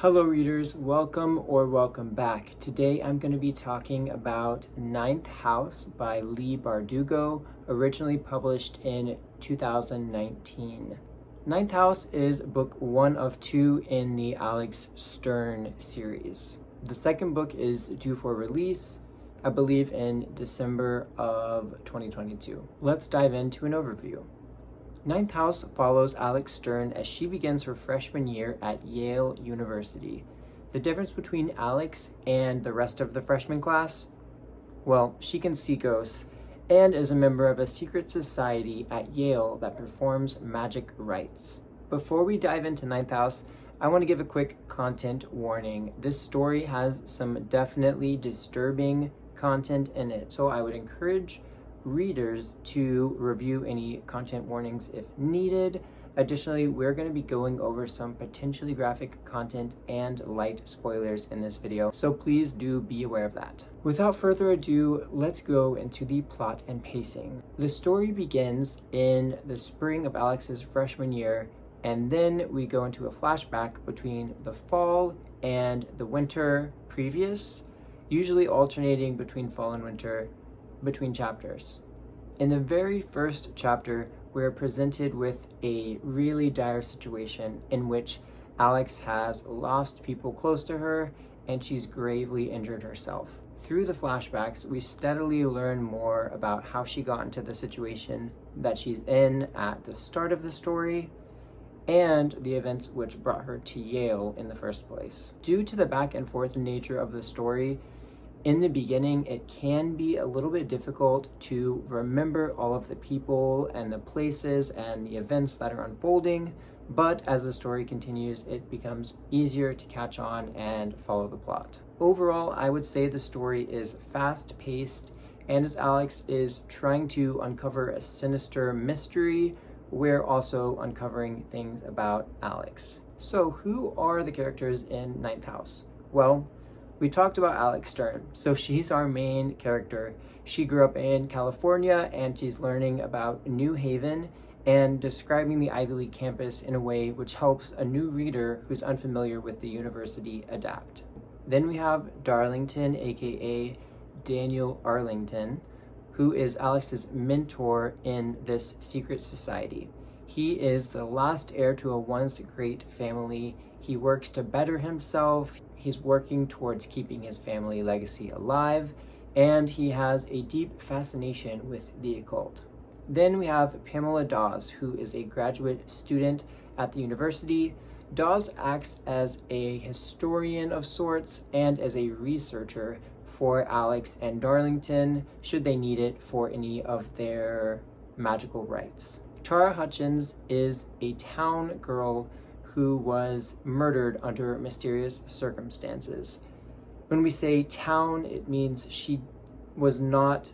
Hello readers, welcome back. Today I'm going to be talking about Ninth House by Leigh Bardugo, originally published in 2019. Ninth House is book 1 of 2 in the Alex Stern series. The second book is due for release, I believe in December of 2022. Let's dive into an overview. Ninth House follows Alex Stern as she begins her freshman year at Yale University. The difference between Alex and the rest of the freshman class? Well, she can see ghosts and is a member of a secret society at Yale that performs magic rites. Before we dive into Ninth House, I want to give a quick content warning. This story has some definitely disturbing content in it, so I would encourage readers to review any content warnings if needed. Additionally, we're going to be going over some potentially graphic content and light spoilers in this video, so please do be aware of that. Without further ado, let's go into the plot and pacing. The story begins in the spring of Alex's freshman year, and then we go into a flashback between the fall and the winter previous, usually alternating between fall and winter between chapters. In the very first chapter, we're presented with a really dire situation in which Alex has lost people close to her and she's gravely injured herself. Through the flashbacks, we steadily learn more about how she got into the situation that she's in at the start of the story and the events which brought her to Yale in the first place. Due to the back and forth nature of the story, in the beginning, it can be a little bit difficult to remember all of the people and the places and the events that are unfolding, but as the story continues, it becomes easier to catch on and follow the plot. Overall, I would say the story is fast-paced, and as Alex is trying to uncover a sinister mystery, we're also uncovering things about Alex. So who are the characters in Ninth House? Well, we talked about Alex Stern, so she's our main character. She grew up in California and she's learning about New Haven and describing the Ivy League campus in a way which helps a new reader who's unfamiliar with the university adapt. Then we have Darlington, aka Daniel Arlington, who is Alex's mentor in this secret society. He is the last heir to a once great family. He works to better himself. He's working towards keeping his family legacy alive, and he has a deep fascination with the occult. Then we have Pamela Dawes, who is a graduate student at the university. Dawes acts as a historian of sorts and as a researcher for Alex and Darlington, should they need it for any of their magical rites. Tara Hutchins is a town girl who was murdered under mysterious circumstances. When we say town, it means she was not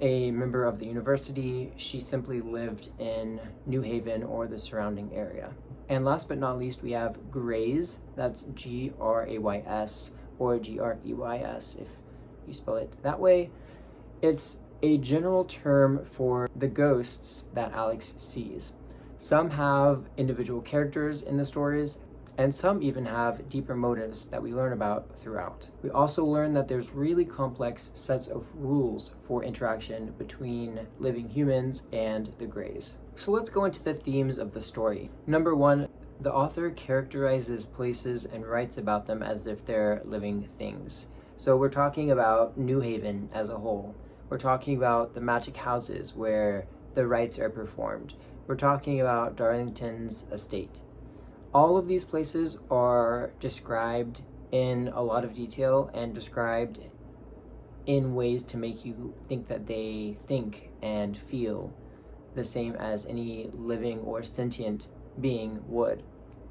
a member of the university. She simply lived in New Haven or the surrounding area. And last but not least, we have Grays. That's Grays or Greys if you spell it that way. It's a general term for the ghosts that Alex sees. Some have individual characters in the stories, and some even have deeper motives that we learn about throughout. We also learn that there's really complex sets of rules for interaction between living humans and the Greys. So let's go into the themes of the story. Number 1, the author characterizes places and writes about them as if they're living things. So we're talking about New Haven as a whole. We're talking about the magic houses where the rites are performed. We're talking about Darlington's estate. All of these places are described in a lot of detail and described in ways to make you think that they think and feel the same as any living or sentient being would.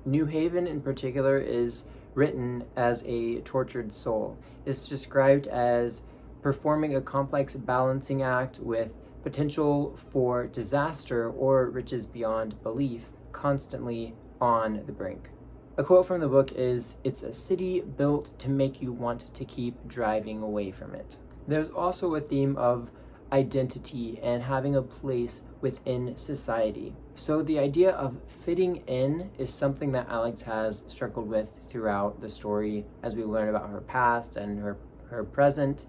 New Haven in particular is written as a tortured soul. It's described as performing a complex balancing act with potential for disaster or riches beyond belief, constantly on the brink. A quote from the book is, "It's a city built to make you want to keep driving away from it." There's also a theme of identity and having a place within society. So the idea of fitting in is something that Alex has struggled with throughout the story as we learn about her past and her present,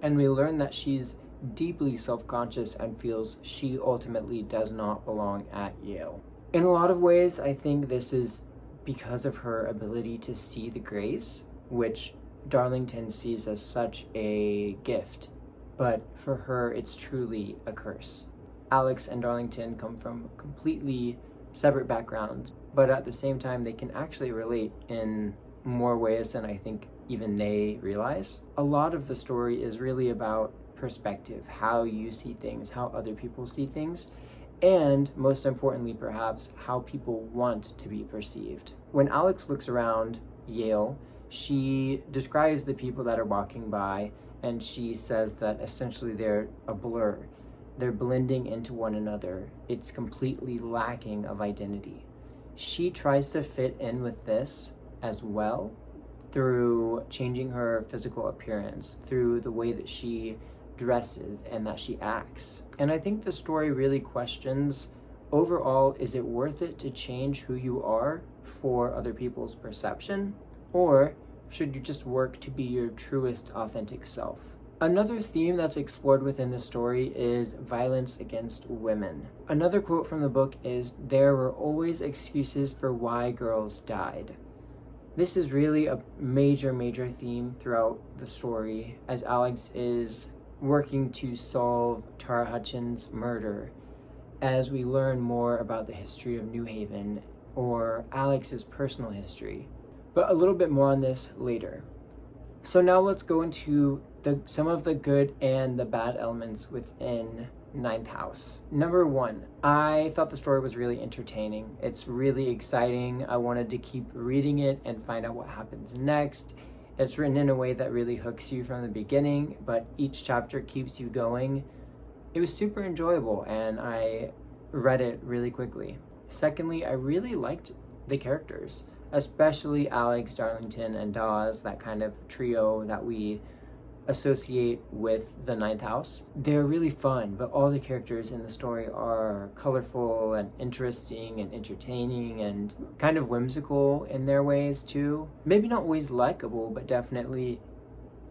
and we learn that she's deeply self-conscious and feels she ultimately does not belong at Yale. In a lot of ways, I think this is because of her ability to see the grace, which Darlington sees as such a gift, but for her it's truly a curse. Alex and Darlington come from completely separate backgrounds, but at the same time they can actually relate in more ways than I think even they realize. A lot of the story is really about perspective, how you see things, how other people see things, and most importantly perhaps, how people want to be perceived. When Alex looks around Yale, she describes the people that are walking by, and she says that essentially they're a blur. They're blending into one another. It's completely lacking of identity. She tries to fit in with this as well through changing her physical appearance, through the way that she dresses and that she acts. And I think the story really questions, overall, is it worth it to change who you are for other people's perception? Or should you just work to be your truest, authentic self? Another theme that's explored within the story is violence against women. Another quote from the book is, "There were always excuses for why girls died." This is really a major theme throughout the story as Alex is working to solve Tara Hutchins' murder, as we learn more about the history of New Haven, or Alex's personal history. But a little bit more on this later. So now let's go into some of the good and the bad elements within Ninth House. Number one, I thought the story was really entertaining. It's really exciting. I wanted to keep reading it and find out what happens next. It's written in a way that really hooks you from the beginning, but each chapter keeps you going. It was super enjoyable, and I read it really quickly. Secondly, I really liked the characters, especially Alex, Darlington, and Dawes, that kind of trio that we associate with the Ninth House. They're really fun, but all the characters in the story are colorful and interesting and entertaining and kind of whimsical in their ways too. Maybe not always likable, but definitely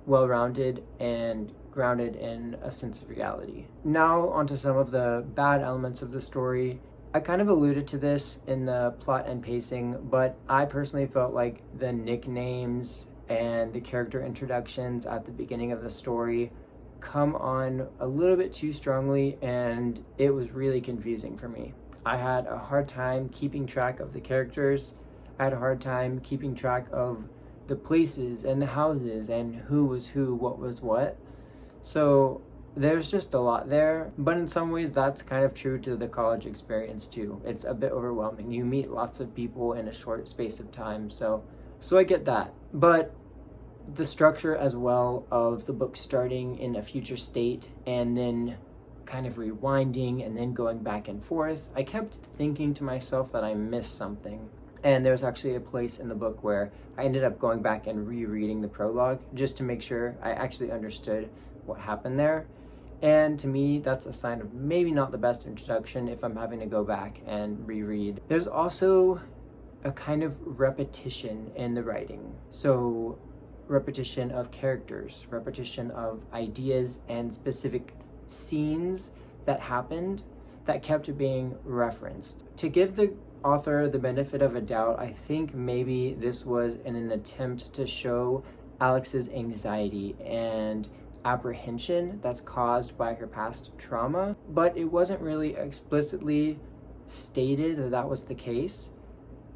well-rounded and grounded in a sense of reality. Now onto some of the bad elements of the story. I kind of alluded to this in the plot and pacing, but I personally felt like the nicknames and the character introductions at the beginning of the story come on a little bit too strongly, and it was really confusing for me. I had a hard time keeping track of the characters. I had a hard time keeping track of the places and the houses and who was who, what was what. So there's just a lot there, but in some ways that's kind of true to the college experience too. It's a bit overwhelming. You meet lots of people in a short space of time, so I get that. But the structure as well of the book starting in a future state and then kind of rewinding and then going back and forth, I kept thinking to myself that I missed something. And there's actually a place in the book where I ended up going back and rereading the prologue just to make sure I actually understood what happened there. And to me, that's a sign of maybe not the best introduction if I'm having to go back and reread. There's also a kind of repetition in the writing. So repetition of characters, repetition of ideas and specific scenes that happened that kept being referenced. To give the author the benefit of a doubt, I think maybe this was in an attempt to show Alex's anxiety and apprehension that's caused by her past trauma, but it wasn't really explicitly stated that that was the case.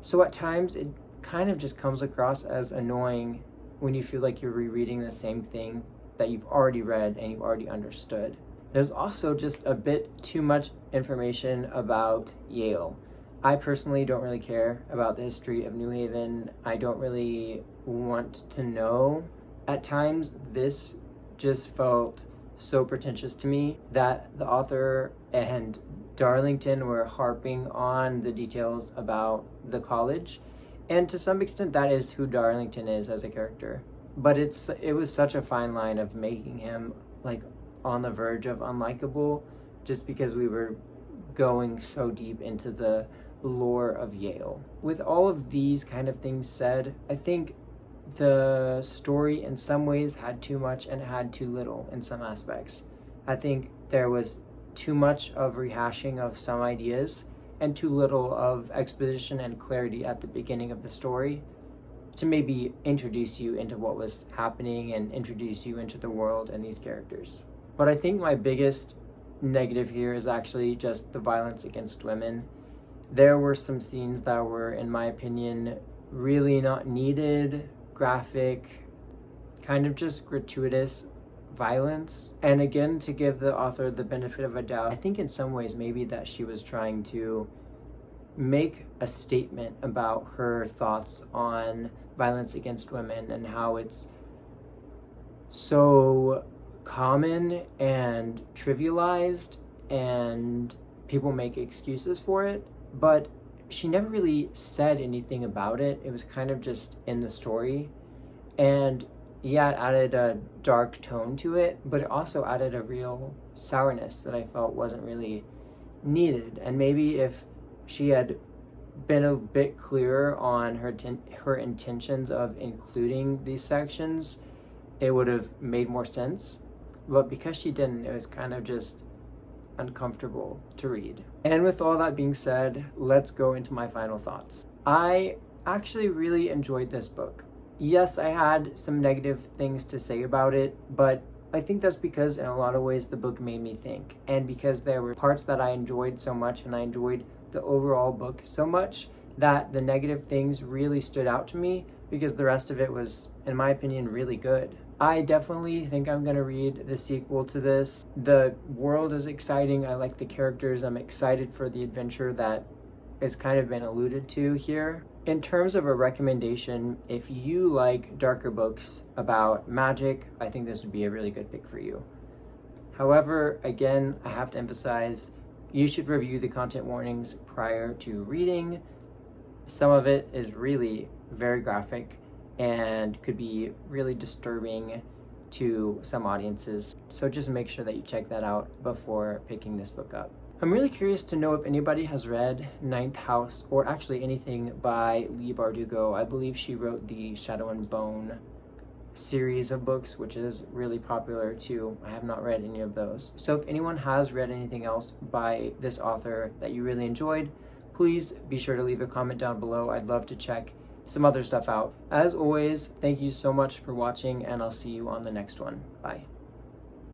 So at times it kind of just comes across as annoying when you feel like you're rereading the same thing that you've already read and you've already understood. There's also just a bit too much information about Yale. I personally don't really care about the history of New Haven. I don't really want to know. At times, this just felt so pretentious to me that the author and Darlington were harping on the details about the college. And to some extent, that is who Darlington is as a character. But it was such a fine line of making him like on the verge of unlikable just because we were going so deep into the lore of Yale. With all of these kind of things said, I think the story in some ways had too much and had too little in some aspects. I think there was too much of rehashing of some ideas and too little of exposition and clarity at the beginning of the story to maybe introduce you into what was happening and introduce you into the world and these characters. But I think my biggest negative here is actually just the violence against women. There were some scenes that were, in my opinion, really not needed, graphic, kind of just gratuitous violence. And again, to give the author the benefit of a doubt, I think in some ways maybe that she was trying to make a statement about her thoughts on violence against women and how it's so common and trivialized and people make excuses for it, but she never really said anything about it. It was kind of just in the story, and yeah, it added a dark tone to it, but it also added a real sourness that I felt wasn't really needed. And maybe if she had been a bit clearer on her intentions of including these sections, it would have made more sense. But because she didn't, it was kind of just uncomfortable to read. And with all that being said, let's go into my final thoughts. I actually really enjoyed this book. Yes, I had some negative things to say about it, but I think that's because in a lot of ways the book made me think, and because there were parts that I enjoyed so much and I enjoyed the overall book so much that the negative things really stood out to me because the rest of it was, in my opinion, really good. I definitely think I'm going to read the sequel to this. The world is exciting. I like the characters. I'm excited for the adventure that has kind of been alluded to here. In terms of a recommendation, if you like darker books about magic, I think this would be a really good pick for you. However, again, I have to emphasize, you should review the content warnings prior to reading. Some of it is really very graphic and could be really disturbing to some audiences. So just make sure that you check that out before picking this book up. I'm really curious to know if anybody has read Ninth House, or actually anything by Leigh Bardugo. I believe she wrote the Shadow and Bone series of books, which is really popular too. I have not read any of those. So if anyone has read anything else by this author that you really enjoyed, please be sure to leave a comment down below. I'd love to check some other stuff out. As always, thank you so much for watching, and I'll see you on the next one. Bye.